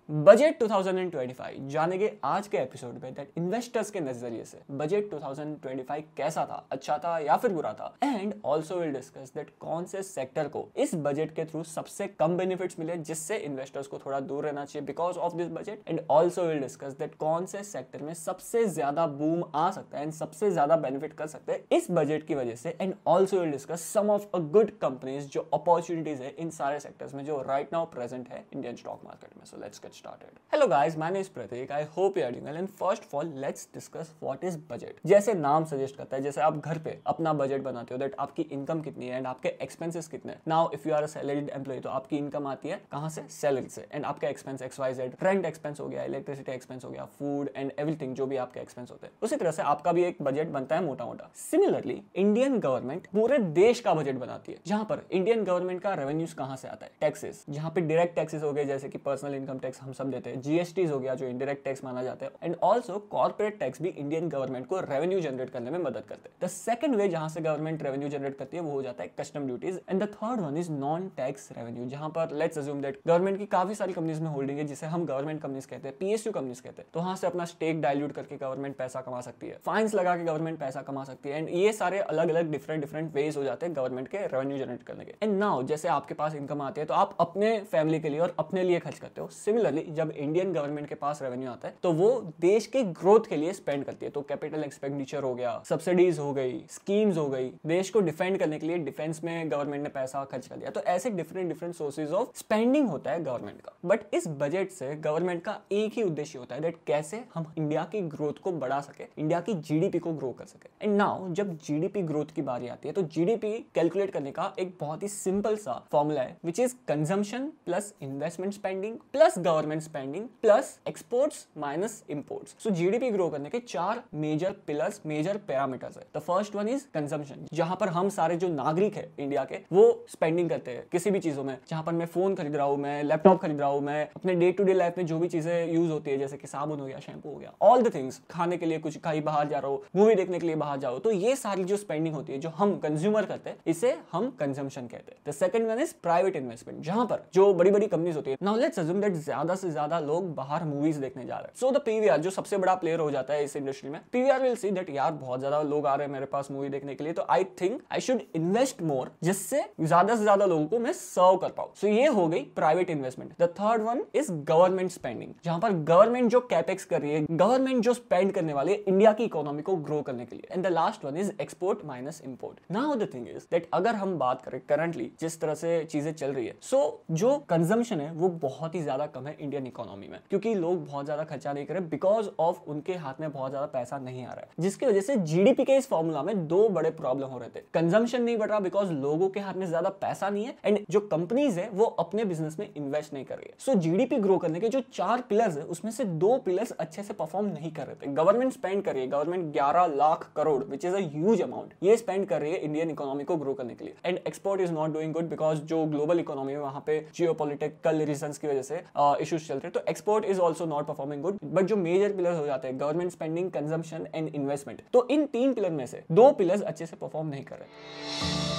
Budget 2025 जानेंगे आज के एपिसोड में दैट इन्वेस्टर्स के नजरिए से बजट 2025 कैसा था, अच्छा था या फिर बुरा था। And also will discuss that कौन से सेक्टर को इस बजट के थ्रू सबसे कम बेनिफिट्स मिले जिससे इन्वेस्टर्स को थोड़ा दूर रहना चाहिए because of this budget. And also will discuss that कौन से सेक्टर में सबसे ज्यादा बूम आ सकता है एंड सबसे ज्यादा बेनिफिट कर सकते हैं इस बजट की वजह से। And also will discuss some of a good companies जो अपॉर्चुनिटीज है इन सारे सेक्टर्स में जो राइट नाउ प्रेजेंट है इंडियन स्टॉक मार्केट में। So let's get started. Hello guys, my name is Pratik. I hope you are doing well. And first of all, let's discuss what is budget. जैसे नाम suggest करता है, जैसे आप घर पे अपना बजट बनाते हो दैट आपकी इनकम कितनी है एंड आपके एक्सपेंसेस कितने हैं। Now if you are a salaried employee तो आपकी इनकम आती है कहाँ से? सैलरी से। एंड आपका एक्सपेंस XYZ, रेंट एक्सपेंस हो गया, इलेक्ट्रिसिटी एक्सपेंस हो गया, फूड एंड एवरीथिंग जो भी आपके एक्सपेंस होते हैं। उसी तरह से आपका भी एक बजट बनता है मोटा मोटा। सिमिलरली इंडियन गवर्नमेंट पूरे देश का बजट बनाती है जहां पर इंडियन गवर्नमेंट का रेवेन्यूज कहां से आता है? टैक्सेस, जहां पे डायरेक्ट टैक्सेस हो गए जैसे कि पर्सनल इनकम टैक्स हम सब देते हैं, जीएसटी हो गया जो इनडायरेक्ट टैक्स माना जाता है, एंड ऑल्सो कॉर्पोरेट टैक्स भी इंडियन गवर्नमेंट को रेवेन्यू जनरेट करने में मदद करते हैं। द सेकंड वे जहां से गवर्नमेंट रेवेन्यू जनरेट करती है वो हो जाता है custom duties. And the third one is non tax revenue जहां पर लेट्स अज्यूम दैट गवर्नमेंट की काफी सारी कंपनीज में होल्डिंग है जिसे हम गवर्नमेंट कंपनीज कहते हैं, पीएसयू कंपनीज कहते हैं। तो वहां से अपना स्टेक डाइल्यूट करके गवर्नमेंट पैसा कमा सकती है, फाइन्स लगा के गवर्नमेंट पैसा कमा सकती है। एंड ये सारे अलग अलग डिफरेंट वेज हो जाते हैं गवर्नमेंट के रेवेन्यू जनरेट करने के। एंड नाउ जैसे आपके पास इनकम आती है तो आप अपने फैमिली के लिए और अपने लिए खर्च करते हो। सिमिलरली जब इंडियन गवर्नमेंट के पास रेवेन्यू आता है तो वो देश के ग्रोथ के लिए स्पेंड करती है। तो कैपिटल एक्सपेंडिचर हो गया, सब्सिडीज हो गई, स्कीम्स हो गई, देश को डिफेंड करने के लिए डिफेंस में गवर्नमेंट ने पैसा खर्च कर दिया। तो ऐसे डिफरेंट सोर्सेज ऑफ स्पेंडिंग होता है गवर्नमेंट का। बट इस बजट से गवर्नमेंट का एक ही उद्देश्य होता है दैट कैसे हम इंडिया की ग्रोथ को बढ़ा सके, इंडिया की जीडीपी को ग्रो कर सके। एंड नाउ जब जीडीपी ग्रोथ की बारी आती है तो जीडीपी कैलकुलेट करने का एक बहुत ही सिंपल सा फॉर्मूला है which is consumption plus investment spending plus government spending plus exports minus imports. So GDP grow करने के चार मेजर पिलर्स, मेजर पैरामीटर्स है। The first one is consumption जहां पर हम सारे जो नागरिक है इंडिया के वो स्पेंडिंग करते हैं किसी भी चीजों में। जहां पर मैं फोन खरीद रहा हूं, मैं लैपटॉप खरीद रहा हूं, मैं अपने डे टू डे लाइफ में जो भी चीजें यूज होती है जैसे कि साबुन हो गया, शैम्पू हो गया, ऑल द थिंग्स, खाने के लिए कुछ कहीं बाहर जा रहा हो, मूवी देखने के लिए बाहर जाओ, तो ये सारी जो स्पेंडिंग होती है जो हम कंज्यूमर करते हैं इसे हम कंजम्पशन कहते हैं। The second one is private investment जहां पर जो बड़ी बड़ी कंपनीज होती है। नाउ लेट्स अज्यूम दैट ज्यादा से ज्यादा लोग बाहर मूवीज देखने जा रहे हैं। सो द पीवीआर जो सबसे बड़ा प्लेयर हो जाता है इस इंडस्ट्री में, पीवीआर विल सी दैट यार बहुत ज्यादा लोग आ रहे हैं मेरे पास मूवी देखने के लिए तो I think I should invest more जिससे ज्यादा से ज्यादा लोगों को मैं सर्व कर पाऊं। सो ये हो गई private investment. The third one is government spending जहां पर गवर्नमेंट जो कैपेक्स कर रही है, गवर्नमेंट जो स्पेंड करने वाली है इंडिया की इकोनॉमी को ग्रो करने के लिए। And the last one is export minus import. Now the thing is that अगर हम बात करें करंटली जिस तरह से चीजें चल रही है, सो जो कंजम्पशन है वो बहुत ही ज्यादा कम है इंडियन इकोनॉमी में क्योंकि लोग बहुत ज्यादा खर्चा नहीं कर रहे बिकॉज ऑफ उनके हाथ में बहुत ज्यादा पैसा नहीं आ रहा है, जिसकी वजह से जीडीपी के इस फॉर्मूला में दो बड़े प्रॉब्लम हो रहे थे। कंजम्पशन नहीं बढ़ रहा बिकॉज लोगों के हाथ में ज्यादा पैसा नहीं है एंड जो कंपनीज है वो अपने बिजनेस में इन्वेस्ट नहीं कर रही है। सो जीडीपी ग्रो करने के जो चार पिलर्स है उसमें से दो पिलर्स अच्छे से परफॉर्म नहीं कर रहे थे। गवर्नमेंट स्पेंड कर रही है, government 11 lakh crore which is a huge amount ये स्पेंड कर रही है इंडियन इकोनॉमी को ग्रो करने के लिए। And export is not doing good because जो ग्लोबल इकोनॉमी है वहां पे जियोपॉलिटिकल रीजंस की वजह से इश्यूज चल रहे हैं। तो export is also not performing good. But जो मेजर पिलर्स हो जाते हैं government spending, consumption and investment, तो इन तीन पिलर में से दो पिलर्स अच्छे से परफॉर्म नहीं कर रहे।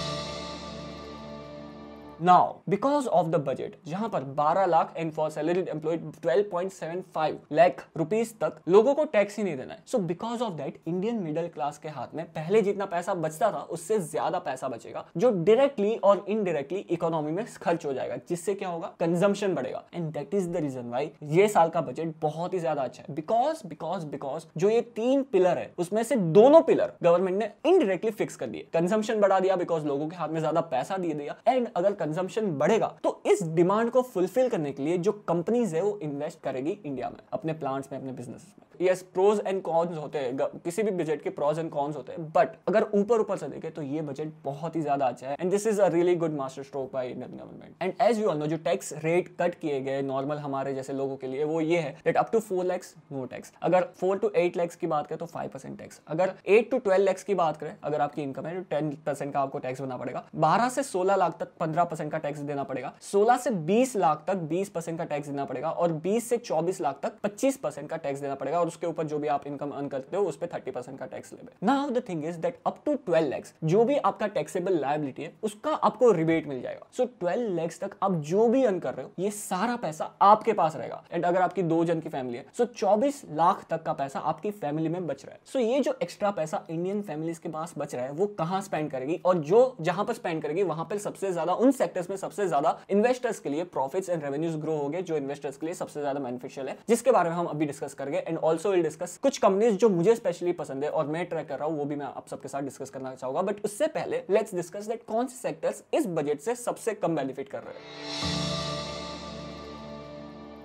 Now, because of the budget, जहां पर 12 lakh and for salaried employee 12.75 lakh rupees तक लोगों को टैक्स ही नहीं देना है। So because of that Indian middle class के हाथ में पहले जितना पैसा बचता था उससे ज्यादा पैसा बचेगा जो डायरेक्टली और इनडायरेक्टली इकोनॉमी में खर्च हो जाएगा, जिससे क्या होगा? कंजम्पशन बढ़ेगा। And that is the reason why ये साल का बजट बहुत ही ज्यादा अच्छा है। बिकॉज जो ये तीन पिलर है उसमें से दोनों पिलर गवर्नमेंट ने इनडायरेक्टली फिक्स कर दिए। कंजम्पशन बढ़ा दिया बिकॉज लोगों के हाथ में ज्यादा पैसा दे दिया, एंड अगर कंजम्पशन बढ़ेगा तो इस डिमांड को फुलफिल करने के लिए जो कंपनीज है वो इन्वेस्ट करेगी इंडिया में, अपने प्लांट्स में, अपने बिजनेस में। यस, प्रोज एंड कॉन्स होते हैं, किसी भी बजट के प्रोज एंड कॉन्स होते हैं, बट अगर ऊपर से देखें तो ये बजट बहुत ही ज्यादा अच्छा है and this is a really good master stroke by Indian government. And as you all know जो टैक्स रेट कट किए गए नॉर्मल हमारे जैसे लोगों के लिए वो ये है that up to 4 lakh no tax. अगर 4 to 8 लाख की बात करें तो 5% टैक्स। अगर 8 to 12 लाख की बात करें, अगर आपकी इनकम है तो 10% का आपको टैक्स भरना पड़ेगा। 12 से 16 लाख तक 18% का टैक्स देना पड़ेगा, 16 से 20 लाख तक 20% का टैक्स देना पड़ेगा और 20 से 24 लाख तक 25% का टैक्स देना पड़ेगा और उसके ऊपर जो भी आप इनकम अर्न करते हो उस पे 30% का टैक्स लेबे। Now the thing is that up to 12 lakh जो भी आपका टैक्सेबल लायबिलिटी है उसका आपको रिबेट मिल जाएगा। सो 12 लाख तक आप जो भी अर्न कर रहे हो ये सारा पैसा आपके पास रहेगा। एंड अगर आपकी 2 जन की फैमिली है सो 24 लाख तक का पैसा आपकी फैमिली में बच रहा है। सो ये जो एक्स्ट्रा पैसा इंडियन फैमिलीज के पास बच रहा है वो कहां स्पेंड करेगी, और जो जहां पर स्पेंड करेगी वहां पर सबसे ज्यादा उन सेक्टर्स में सबसे ज्यादा इन्वेस्टर्स के लिए प्रॉफिट्स एंड रेवेन्यूज ग्रो हो गए, जो इन्वेस्टर्स के लिए सबसे ज्यादा बेनिफिशियल है, जिसके बारे में हम अभी डिस्कस करेंगे। एंड ऑल्सो विल डिस्कस कुछ कंपनीज जो मुझे स्पेशली पसंद है और मैं ट्रैक कर रहा हूं, वो भी मैं आप सबके साथ डिस्कस करना चाहूंगा। बट उससे पहले लेट्स डिस्कस दैट कौन से सेक्टर्स इस बजट से सबसे कम बेनिफिट कर रहे हैं।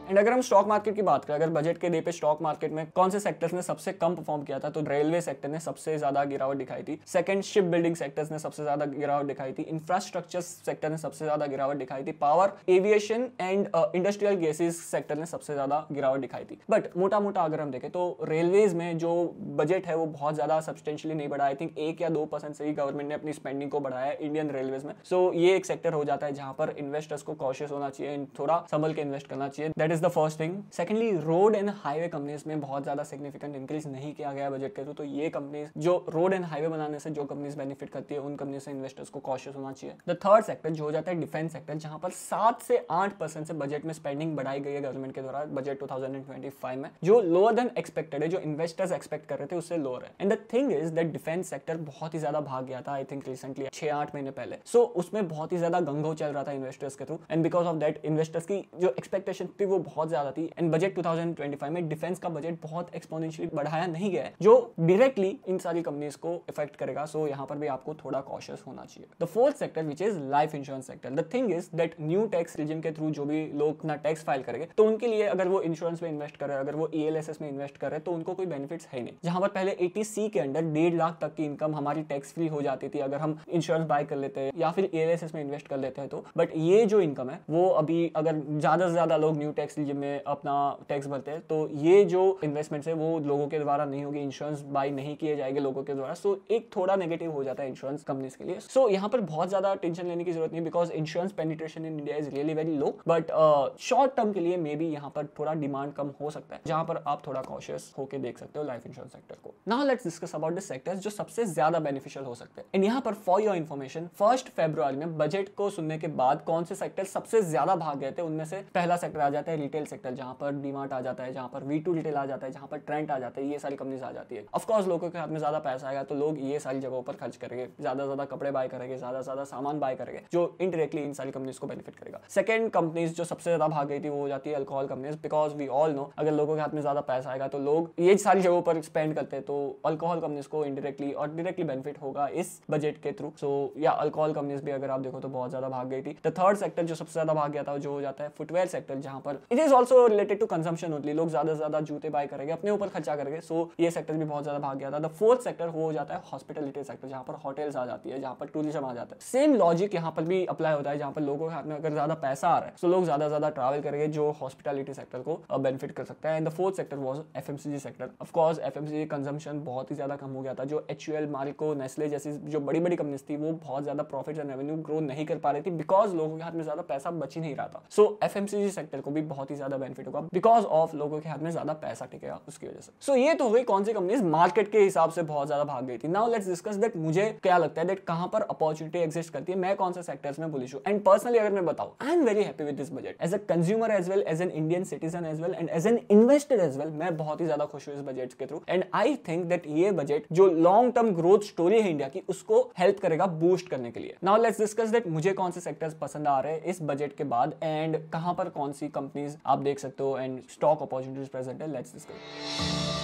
एंड अगर हम स्टॉक मार्केट की बात करें, अगर बजट के डे पे स्टॉक मार्केट में कौन से सेक्टर्स ने सबसे कम परफॉर्म किया था, तो रेलवे सेक्टर ने सबसे ज्यादा गिरावट दिखाई थी। सेकंड, शिप बिल्डिंग सेक्टर्स ने सबसे ज्यादा गिरावट दिखाई थी। इंफ्रास्ट्रक्चर सेक्टर ने सबसे ज्यादा गिरावट दिखाई थी। Power, aviation and industrial gases sector ने सबसे ज्यादा गिरावट दिखाई थी। बट मोटा मोटा अगर हम देखें तो रेलवेज में जो बजट है वो बहुत ज्यादा सब्सटेंशियली नहीं बढ़ा। आई थिंक 1 या 2% से ही गवर्नमेंट ने अपनी स्पेंडिंग को बढ़ाया इंडियन रेलवेज में। सो ये एक सेक्टर हो जाता है जहां पर इन्वेस्टर्स को कॉशियस होना चाहिए, थोड़ा संभल के इन्वेस्ट करना चाहिए। That is the first thing. Secondly, road and highway companies में बहुत ज्यादा सिग्निफिकेंट इंक्रीज नहीं किया गया बजट के थ्रू। तो ये कंपनीज जो रोड एंड हाईवे बनाने से जो कंपनीज बेनिफिट करती है उन कंपनी से इन्वेस्टर्स को कॉशियस होना चाहिए। द थर्ड सेक्टर जो हो जाता है डिफेंस सेक्टर, जहां पर 7 से 8% से बजट में स्पेंडिंग बढ़ाई गई है गवर्नमेंट के द्वारा बजट 2025 में, जो लोअर देन एक्सपेक्टेड है, जो इन्वेस्टर्स एक्सपेक्ट कर रहे थे उससे लोअर है। And the thing is that defence sector बहुत ही ज्यादा भाग गया था आई थिंक रिसेंटली 6-8 महीने पहले। सो उसमें बहुत ही ज्यादा गंगो चल रहा था इन्वेस्टर्स के through, and because of that investors की जो एक्सपेक्टेशन थी वो बहुत ज्यादा थी। एंड बजट 2025 में डिफेंस का बजट बहुत एक्सपोनेंशियली बढ़ाया नहीं गया है, जो डायरेक्टली इन सारी कंपनीज को इफेक्ट करेगा। सो यहाँ पर भी आपको थोड़ा कॉशियस होना चाहिए। The fourth sector which is life insurance sector. The thing is that new tax regime के थ्रू जो भी लोग अपना टैक्स फाइल करेंगे तो उनके लिए अगर वो इंश्योरेंस में इन्वेस्ट कर रहे हैं, अगर वो ELSS में इन्वेस्ट कर रहे हैं तो उनको कोई बेनिफिट्स है नहीं। जहां पर पहले 80C के अंडर 1.5 लाख तक की इनकम हमारी टैक्स फ्री हो जाती थी अगर हम इंश्योरेंस बाय कर लेते हैं या फिर ELSS में इन्वेस्ट कर लेते हैं तो। बट ये जो इनकम है वो अभी अगर ज्यादा से ज्यादा लोग न्यू टैक्स रिजिम में अपना टैक्स भरते हैं तो ये जो इन्वेस्टमेंट है वो लोगों के द्वारा नहीं होगी, इंश्योरेंस बाय नहीं किए जाएंगे लोगों के द्वारा। सो एक थोड़ा नेगेटिव हो जाता है इंश्योरेंस कंपनीज के लिए। सो यहाँ पर बहुत ज्यादा टेंशन लेने की जरूरत नहीं, because insurance penetration in India is really very low. But short term के लिए मे बी यहाँ पर थोड़ा डिमांड कम हो सकता है, जहां पर आप थोड़ा कॉशियस होकर देख सकते हो लाइफ इंश्योरेंस सेक्टर को। Now let's discuss about the sectors जो सबसे ज्यादा बेनिफिशियल हो सकते हैं। एंड यहाँ पर फॉर योर इन्फॉर्मेशन 1 फरवरी में बजट को सुनने के बाद कौन से सेक्टर सबसे ज्यादा भाग गए थे, उनमें से पहला सेक्टर आ जाता है रिटेल सेक्टर, जहां पर डीमार्ट आ जाता है, जहां पर V2 रिटेल आ जाता है, जहां पर ट्रेंट आ जाता है, ये सारी कंपनीज आ जाती है। ऑफ कोर्स लोगों के हाथ में ज्यादा पैसा आएगा तो लोग ये सारी जगहों पर खर्च करेंगे, ज्यादा कपड़े बाय करेंगे, ज्यादा सामान बाय करेंगे, जो इनडायरेक्टली इन सारी कंपनीज को बेनिफिट करेगा। सेकंड कंपनीज जो सबसे ज्यादा भाग गई थी वो हो जाती है alcohol companies, because we all know अगर लोगों के हाथ में ज्यादा पैसा आएगा तो लोग ये सारी जगहों पर स्पेंड करते हैं, तो अल्कोहल कंपनीज को इनडायरेक्टली और डायरेक्टली बेनिफिट होगा इस बजट के थ्रू। सो या अल्कोहल कंपनीज भी अगर आप देखो तो बहुत ज्यादा भाग गई थी। द थर्ड सेक्टर जो सबसे ज्यादा भाग गया था जो हो जाता है फुटवेयर सेक्टर, जहां पर it is also related to consumption only, लोग ज्यादा जूते बाय करेंगे, अपने ऊपर खर्चा करेंगे। सो ये सेक्टर भी बहुत ज्यादा भाग गया था। द फोर्थ सेक्टर हो जाता है हॉस्पिटलिटी सेक्टर, जहां पर होटल्स आ जाती है, जहां पर टूरिज्म आ जाता है। सेम लॉजिक यहाँ पर भी अप्लाई होता है, जहां पर लोगों के हाथ में अगर ज्यादा पैसा आ रहा है तो लोग ज्यादा ट्रैवल करेंगे, जो हॉस्पिटलिटी सेक्टर को बेनिफिट कर सकता है। And the fourth sector was FMCG sector. Of course FMCG consumption बहुत ही ज्यादा कम हो गया था, जो HUL, मार्को, नेस्ले जैसी जो बड़ी कंपनीज थी वो बहुत ज्यादा प्रॉफिट एंड रेवेन्यू ग्रो नहीं कर पा रही थी, बिकॉज लोगों के हाथ में ज्यादा पैसा बच ही नहीं रहा था। सो FMCG सेक्टर को भी बहुत ही ज्यादा बेनिफिट होगा, बिकॉज ऑफ लोगों के हाथ में ज्यादा पैसा टिकेगा उसकी वजह से। सो ये तो हो गई कौन सी कंपनीज मार्केट के हिसाब से बहुत ज्यादा भाग गई थी। नाउ लेट्स डिस्कस दैट मुझे क्या लगता है दैट कहां पर अपॉर्चुनिटी एग्जिस्ट करती है, मैं कौन से सेक्टर्स में बुलिश हूं। एंड पर्सनली अगर मैं बताऊं, I am very happy with this budget as a consumer as well, as an Indian citizen as well, and as an investor as well. मैं बहुत ही ज्यादा खुश हूं इस बजट के through, and I think that ये बजट जो लॉन्ग टर्म ग्रोथ स्टोरी है इंडिया की उसको हेल्प करेगा बूस्ट करने के लिए। नाउ लेट्स डिस्कस दैट मुझे कौन से सेक्टर्स पसंद आ रहे हैं इस बजट के बाद, एंड कहां पर कौन सी कंपनीज आप देख सकते हो एंड स्टॉक अपॉर्चुनिटीज प्रेजेंट है। Let's discuss.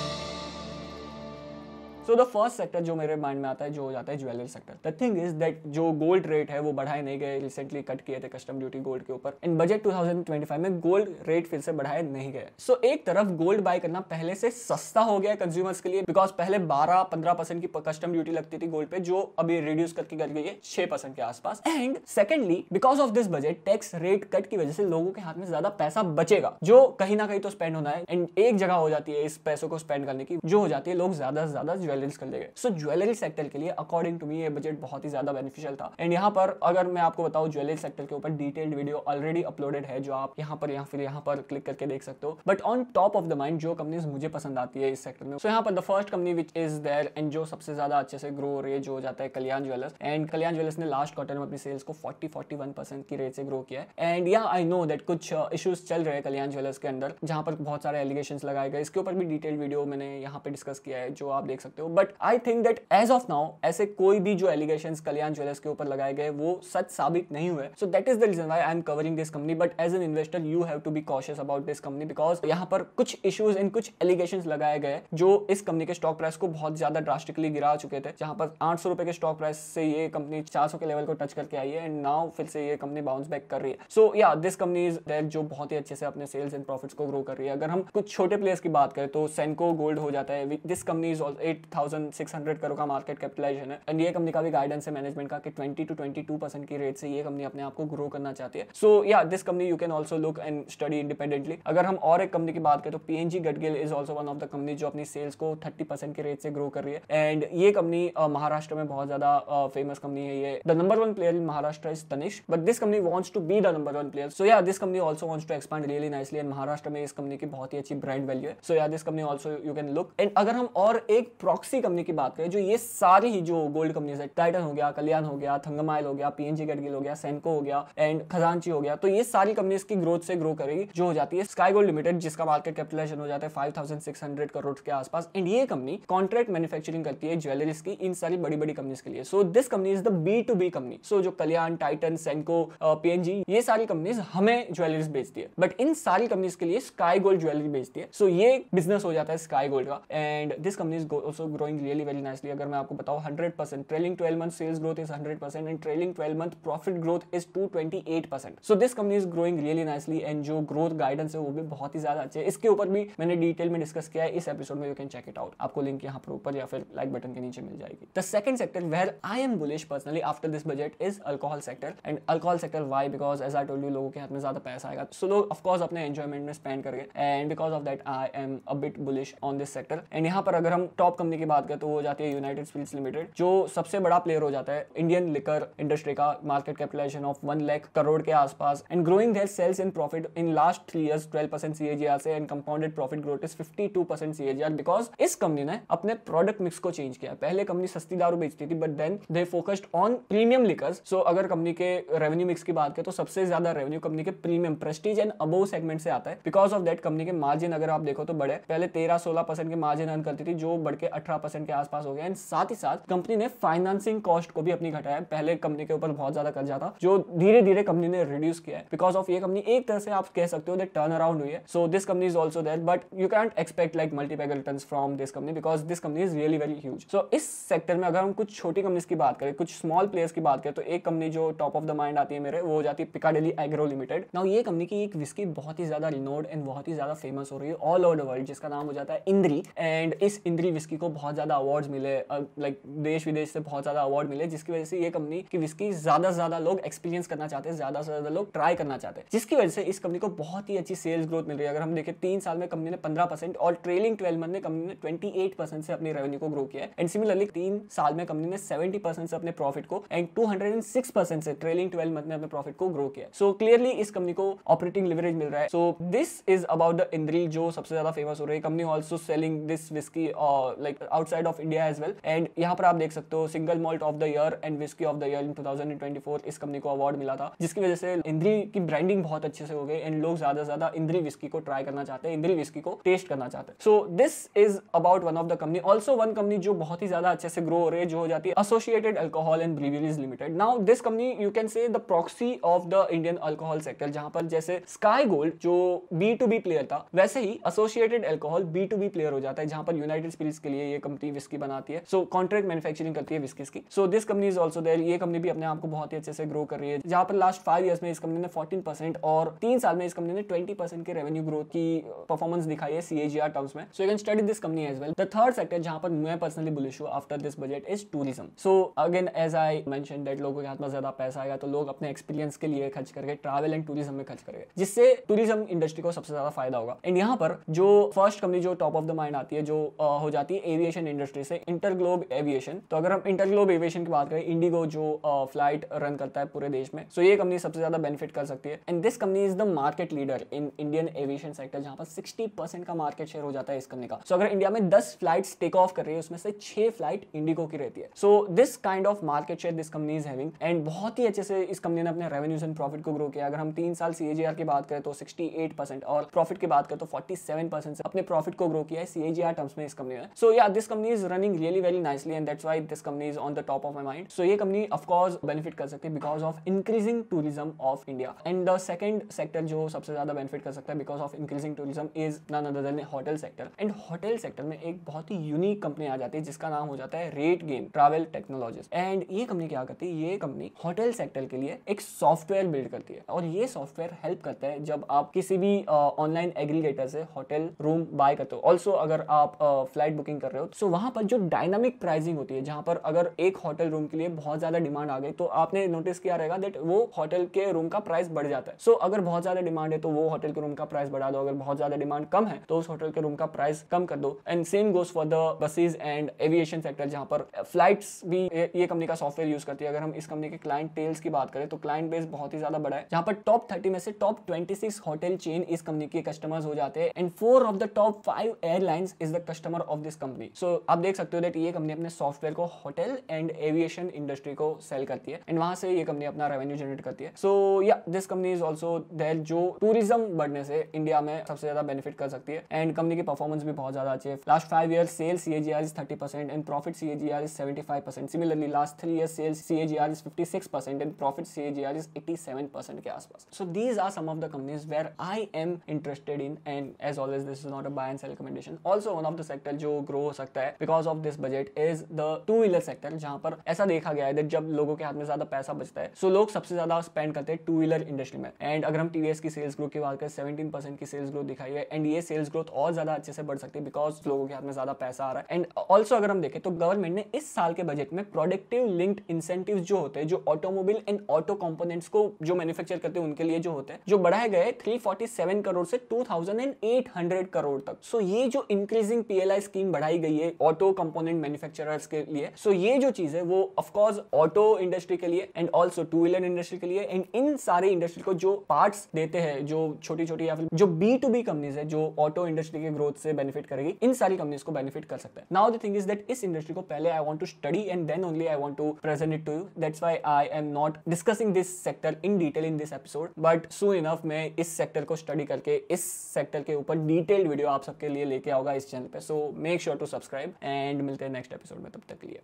So the first sector जो मेरे माइंड में आता है जो हो जाता है jewellery sector. The thing is that जो गोल्ड रेट है वो बढ़ाए नहीं गए, रिसेंटली कट किए थे कस्टम ड्यूटी गोल्ड के ऊपर। इन बजट 2025 में गोल्ड रेट फिर से बढ़ाए नहीं गए। सो एक तरफ गोल्ड बाय करना पहले से सस्ता हो गया कंज्यूमर्स के लिए, बिकॉज पहले 12-15% की कस्टम ड्यूटी लगती थी गोल्ड पे, जो अभी रिड्यूस करके कर गई है 6% के आसपास। And secondly because of this budget tax rate cut की वजह से लोगों के हाथ में ज्यादा पैसा बचेगा, जो कहीं ना कहीं तो स्पेंड होना है, एंड एक जगह हो जाती है इस पैसों को स्पेंड करने की, जो हो जाती है लोग ज्यादा से ज्यादा ज्वेलरीज खरीदेंगे। सो ज्वेलरी सेक्टर के लिए अकॉर्डिंग टू मी ये बजट बहुत ही ज्यादा बेनिफिशियल था। एंड यहाँ पर अगर मैं आपको बताऊं, ज्वेलरी सेक्टर के ऊपर डिटेल्ड वीडियो ऑलरेडी अपलोडेड है, जो आप यहाँ पर या फिर यहाँ पर क्लिक करके देख सकते हो। But on top of the mind जो कंपनीज मुझे पसंद आती है इस सेक्टर में, सो यहाँ पर the first company which is there and जो सबसे ज्यादा अच्छे से ग्रो हो रही है, जो हो जाता है कल्याण ज्वेलर्स। एंड कल्याण ज्वेलर्स ने लास्ट क्वार्टर में अपनी सेल्स को 40-41% की रेट से ग्रो किया है। एंड या आई नो दैट कुछ इश्यूज चल रहे हैं कल्याण ज्वेलर्स के अंदर, जहां पर बहुत सारे एलिगेशंस लगाए गए। इसके ऊपर भी डिटेल वीडियो मैंने यहाँ पे डिस्कस किया है, जो आप देख सकते हो। But I think that as of now ऐसे कोई भी जो एलिगेशंस कल्याण ज्वेलर्स के ऊपर लगाए गए वो सच साबित नहीं हुए। So that is the reason why I am covering this company. But as an investor you have to be cautious about this company, because यहाँ पर कुछ इश्यूज इन कुछ एलिगेशंस लगाए गए जो इस कंपनी के स्टॉक प्राइस को बहुत ज्यादा ड्रास्टिकली गिरा चुके थे। जहां पर 800 रुपए के स्टॉक प्राइस से ये कंपनी 400 के लेवल को टच करके आई है, एंड नाउ फिर से ये कंपनी बाउंस बैक कर रही है। So yeah this company is there जो बहुत ही अच्छे से अपने सेल्स एंड प्रॉफिट्स को ग्रो कर रही है। अगर हम कुछ छोटे प्लेयर्स की बात करें तो सेंको गोल्ड हो जाता है। दिस कंपनी इज 8,600 करोड़ का मार्केट कैपिटलाइजेशन है, एंड ये कंपनी का भी गाइडेंस है मैनेजमेंट का कि 20 to 22% की रेट से ये कंपनी अपने आप को ग्रो करना चाहती है। So yeah this company you can also look and study independently. अगर हम और एक कंपनी की बात करें तो PNG Gadgil is also one of the company जो अपनी सेल्स को 30% की रेट से ग्रो कर रही है। एंड ये कंपनी महाराष्ट्र में बहुत ज्यादा फेमस कंपनी है। ये the number 1 player in Maharashtra is Tanishq, but this company wants to be the number 1 player. So yeah this company also wants to expand really nicely, and Maharashtra में इस कंपनी की बहुत ही अच्छी ब्रांड वैल्यू है। So yeah this company also you can look. And अगर हम और एक प्रॉक्सी कंपनी की बात करें, जो ये सारी ही जो गोल्ड कंपनीज है, टाइटन हो गया, कल्याण हो गया, थंगमाइल हो गया, पीएनजी गडगिल हो गया, सेंको हो गया, एंड खजांची हो गया, तो ये सारी कंपनीज की ग्रोथ से ग्रो करेगी, जो हो जाती है स्काई गोल्ड लिमिटेड, जिसका मार्केट कैपिटलाइजेशन हो जाता है 5,600 करोड़ के आसपास। एंड ये कंपनी कॉन्ट्रैक्ट मैन्युफैक्चरिंग करती है ज्वेलरीज की इन सारी बड़ी बड़ी कंपनीज के लिए। So this company is the B2B company. So जो कल्याण, टाइटन, सेंको, पीएनजी, ये सारी कंपनीज हमें ज्वेलरीज बेचती है, बट इन सारी कंपनीज के लिए स्काई गोल्ड ज्वेलरी बेचती है। सो ये बिजनेस हो जाता है स्काई गोल्ड का, and this company is also growing really very nicely. अगर मैं आपको बताऊं 100%, trailing 12 month sales growth is 100%, and trailing 12 month profit growth is 228%। So this company is growing really nicely, and जो growth guidance है वो भी बहुत ही ज्यादा अच्छे है। इसके ऊपर भी मैंने डिटेल में डिस्कस किया है इस एपिसोड में, you can check it out. आपको लिंक यहाँ पर ऊपर या फिर लाइक बटन के नीचे मिल जाएगी। The second sector where I am bullish personally after this budget is alcohol sector. And alcohol sector why? Because as I told you, लोगों के हाथ में ज्यादा पैसा आएगा, सो लोग ऑफ कोर्स अपने एंजॉयमेंट में स्पेंड करेंगे, and because of that I am a bit bullish on this sector. And यहाँ पर अगर हम टॉप कंपनी की बात करें तो वो हो जाती है यूनाइटेड स्पिरिट्स लिमिटेड, जो सबसे बड़ा प्लेयर हो जाता है इंडियन लिकर इंडस्ट्री का, market capitalization of 1 lakh crore के आसपास, and growing their sales in profit in last 3 years 12% CAGR से, and compounded profit growth is 52% CAGR, because इस कंपनी ने अपने प्रोडक्ट मिक्स को चेंज किया। पहले कंपनी सस्ती दारू बेचती थी, but then they focused on premium liquors. So अगर कंपनी के रेवेन्यू मिक्स की बात करें तो सबसे ज्यादा रेवेन्यू कंपनी के premium, Prestige and above segment से आता है। बिकॉज ऑफ दैट कंपनी के मार्जिन अगर आप देखो तो बड़े, पहले 13-16% के मार्जिन अर्न करती थी, जो बढ़ के 18% के आसपास हो गया। एंड साथ ही साथ कंपनी ने फाइनेंसिंग कॉस्ट को भी अपनी घटाया। पहले कंपनी के ऊपर बहुत ज्यादा कर्जा था, जो धीरे धीरे कंपनी ने रिड्यूस किया है। बिकॉज ऑफ ये कंपनी एक तरह से आप कह सकते हो दैट टर्न अराउंड हुई है। So this company is also there, but you can't expect like multibagger returns from this company, because this company is really very huge. So इस सेक्टर में अगर हम कुछ छोटी कंपनीज की बात करें, कुछ स्मॉल प्लेयर्स की बात करें, तो एक कंपनी जो टॉप ऑफ द माइंड आती है मेरे, वो हो जाती है पिकाडेली एग्रो लिमिटेड। नाउ ये कंपनी की एक विस्की बहुत ही ज्यादा रिनोड एंड बहुत ही ज्यादा फेमस हो रही है ऑल ओवर द वर्ल्ड, जिसका नाम हो जाता है इंद्री। एंड इस इंद्री विस्की को बहुत ज्यादा अवार्ड्स मिले, लाइक देश विदेश से बहुत ज्यादा अवार्ड मिले, जिसकी वजह से ये कंपनी की विस्की ज्यादा से ज्यादा लोग एक्सपीरियंस करना चाहते हैं, ज्यादा से ज्यादा लोग ट्राई करना चाहते हैं, जिसकी वजह से इस कंपनी को बहुत ही अच्छी सेल्स ग्रोथ मिल रही है। अगर हम देखें 3 साल में कंपनी ने 15% और ट्रेलिंग 12 मंथ में कंपनी ने 28% से अपनी रेवेन्यू को ग्रो किया है। एंड सिमिलरली 3 साल में कंपनी ने 70% से अपने प्रॉफिट को एंड 206% से ट्रेलिंग 12 मंथ में अपने प्रॉफिट को ग्रो किया। सो क्लियरली इस कंपनी को ऑपरेटिंग लिवरेज मिल रहा है। So this is about the Indri, जो सबसे ज्यादा फेमस हो रही है। Company also selling this whisky like outside of India as well. And यहाँ पर आप देख सकते हो single malt of the year and whisky of the year in 2024 इस कंपनी को अवार्ड मिला था, जिसकी वजह से इंद्री की ब्रांडिंग बहुत अच्छे से हो गई एंड लोग ज्यादा से ज्यादा इंद्री विस्की को ट्राई करना चाहते हैं, इंद्री विस्की को टेस्ट करना चाहते हैं। सो this is about one of the company. Also one company जो बहुत ही ज्यादा अच्छे से ग्रो हो रही है, जो हो जाती है associated alcohol and breweries limited. Now this company you can say the proxy of the Indian alcohol sector, जहां पर जैसे स्काई गोल्ड जो B2B प्लेयर था, वैसे ही एसोसिएटेड अल्कोहल B2B प्लेयर हो जाता है, जहां पर यूनाइटेड स्पिरिट्स के लिए ये कंपनी विस्की बनाती है। सो कॉन्ट्रैक्ट मैन्युफैक्चरिंग करती है विस्कीज की। So this company is also there. ये कंपनी भी अपने आप को बहुत ही अच्छे से ग्रो कर रही है, जहां पर लास्ट 5 years में इस कंपनी ने 14% और 3 साल में इस कंपनी ने 20% के रेवेन्यू ग्रोथ की परफॉर्मेंस दिखाई है CAGR टर्म्स में। So you can study this company as well. The third sector जहां पर मैं पर्सनली बुलिश हूं after this budget is tourism. So again as I mention that लोगों के हाथ में ज्यादा पैसा आएगा तो लोग अपने एक्सपीरियंस के लिए खर्च करके ट्रैवल एंड टूरिज्म में खर्च करेंगे, जिससे टूरिज्म इंडस्ट्री को सबसे ज्यादा फायदा होगा। एंड यहाँ पर जो फर्स्ट कंपनी जो टॉप ऑफ द माइंड आती है, जो हो जाती है एविएशन इंडस्ट्री से इंटरग्लोब एविएशन। तो अगर हम इंटरग्लोब एविएशन की बात करें, इंडिगो जो फ्लाइट रन करता है पूरे देश में, सो ये कंपनी सबसे ज्यादा बेनिफिट कर सकती है। And this company is the market leader in Indian aviation sector, जहां पर 60% का मार्केट शेयर हो जाता है इस कंपनी का। सो अगर इंडिया में 10 फ्लाइट्स टेक ऑफ कर रही है, उसमें से 6 फ्लाइट इंडिगो की रहती है। So this kind of market share this company is having, and बहुत ही अच्छे से इस कंपनी ने अपने रेवेन्यूज एंड प्रॉफिट को ग्रो किया। अगर हम 3 साल CAGR की बात करें तो 68% और प्रॉफिट की बात करें तो 47% से अपने प्रॉफिट को ग्रो किया है CAGR टर्म्स में इस कंपनी ने। So yeah this company is running really very nicely and that's why this company is on the top of my mind. So ये कंपनी ऑफ कोर्स बेनिफिट कर सकती है because of increasing tourism of India. And the second sector जो सबसे ज्यादा benefit कर सकता है because of increasing tourism is none other than hotel sector. And hotel sector में एक बहुत ही यूनिक कंपनी आ जाती है जिसका नाम हो जाता है RateGain ट्रैवल टेक्नोलॉजीज। एंड ये कंपनी क्या करती है, ये कंपनी होटल सेक्टर के लिए एक सॉफ्टवेयर बिल्ड करती है और ये सॉफ्टवेयर हेल्प करता है जब आप किसी भी ऑनलाइन एग्रीगेटर से होटल रूम बाय करते हो। ऑल्सो अगर आप फ्लाइट बुकिंग कर रहे हो, सो वहां पर जो डायनामिक प्राइसिंग होती है, जहां पर अगर एक होटल रूम के लिए बहुत ज्यादा डिमांड आ गई तो आपने नोटिस किया रहेगा दैट वो होटल के रूम का प्राइस बढ़ जाता है। सो अगर बहुत ज्यादा डिमांड है तो वो होटल के रूम का प्राइस बढ़ा दो, अगर बहुत ज्यादा डिमांड कम है तो उस होटल के रूम का प्राइस कम कर दो। And same goes for the buses and aviation sector, जहां पर फ्लाइट्स भी ये कंपनी का सॉफ्टवेयर यूज करती है। अगर हम इस कंपनी के क्लाइंट टेल्स की बात करें तो क्लाइंट बेस बहुत ही ज्यादा बड़ा है, जहां पर टॉप 30 में से टॉप 26 होटल चेन इस कंपनी के कस्टमर्स हो जाते हैं and 4 of the top 5 airlines is the customer of this company. So आप देख सकते हो दैट ये कंपनी अपने सॉफ्टवेयर को होटल एंड एविएशन इंडस्ट्री को सेल करती है एंड वहां से ये कंपनी अपना रेवेन्यू जनरेट करती है। So yeah this company is also there, जो टूरिज्म बढ़ने से इंडिया में सबसे ज्यादा बेनिफिट कर सकती है। एंड कंपनी की परफॉर्मेंस भी बहुत ज्यादा अच्छी है। Last 5 year sales CAGR is 30% and profit CAGR is 75%। Similarly last 3 year sales CAGR is 56% and profit CAGR is 87% के आसपास। So these are some of the companies where I am interested in, and as always this is not a buy and sell recommendation. Also one of the sector जो grow हो सकता है because of this budget is the 2 wheeler sector, जहां पर ऐसा देखा गया है जब लोगों के हाथ में ज्यादा पैसा बचता है सो लोग सबसे ज्यादा स्पेंड करते हैं 2 व्हीलर इंडस्ट्री में। एंड अगर हम TVS की सेल्स ग्रोथ की बात करें 17% की सेल्स ग्रोथ दिखाई है एंड ये सेल्स ग्रोथ और ज्यादा अच्छे से बढ़ सकती है बिकॉज लोगों के हाथ में ज्यादा पैसा आ रहा है। एंड ऑल्सो अगर हम देखें तो गवर्नमेंट ने इस साल के बजट में प्रोडक्टिव लिंक्ड इंसेंटिव्स जो होते हैं, जो ऑटोमोबाइल एंड ऑटो कंपोनेंट्स को जो मैन्युफैक्चर करते हैं उनके लिए जो होते हैं, जो बढ़ाए गए 347 करोड़ से 2800 करोड़ तक। सो ये जो इंक्रीजिंग PLI स्कीम बढ़ाई गई है ऑटो कंपोनेंट मैन्युफैक्चरर्स के लिए, सो ये जो चीज है वो ऑफ कोर्स ऑटो इंडस्ट्री के लिए एंड ऑल्सो 2 व्हीलर इंडस्ट्री के लिए एंड इन सारे इंडस्ट्री को जो पार्ट्स देते हैं, जो छोटी छोटी या फिर जो B2B कंपनीज है जो ऑटो इंडस्ट्री के ग्रोथ से बेनिफिट करेगी, इन सारी कंपनीज को बेनिफिट कर सकता है। Now the thing is that इस इंडस्ट्री को पहले I want to study and then only I want to present it to you. That's why I am not discussing this sector in detail in this episode, but soon enough मैं इस sector को study करके इस sector के ऊपर detailed video आप सबके लिए लेके आऊंगा इस चैनल पे। So make sure to subscribe and मिलते हैं नेक्स्ट एपिसोड में, तब तक के लिए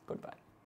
गुड बाय।